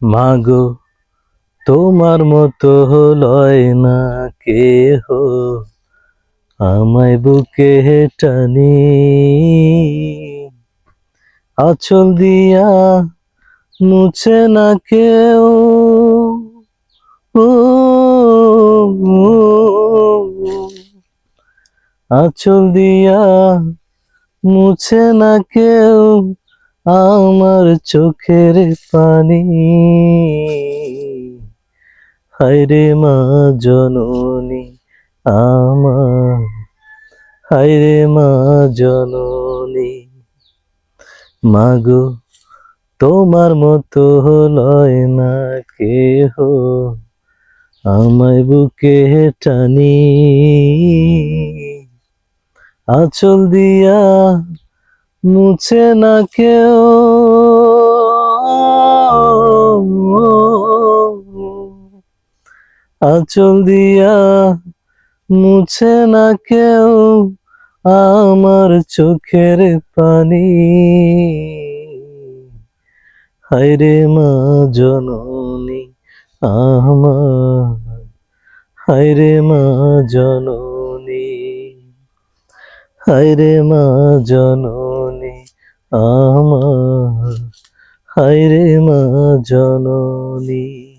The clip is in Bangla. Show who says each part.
Speaker 1: মাগো তোমার মতো লয় না কেহ, আমায় বুকে টানি। আঁচল দিয়া মুছে না কেউ, ও, আঁচল দিয়া মুছে না কেউ আমার চোখের পানি। হায়রে মা জননী আমার, হায়রে মা জননী। মাগো তোমার মতো লয় না কেহ, আমায় বুকে টানি। আঁচল দিয়া মুছে না কেউ, আঁচল দিয়া মুছে না কেউ আমার চোখের পানি। হায়রে মা জননী আমার, হায়রে মা জননী, হায়রে মা জননী আমার, হায়রে মা জননী।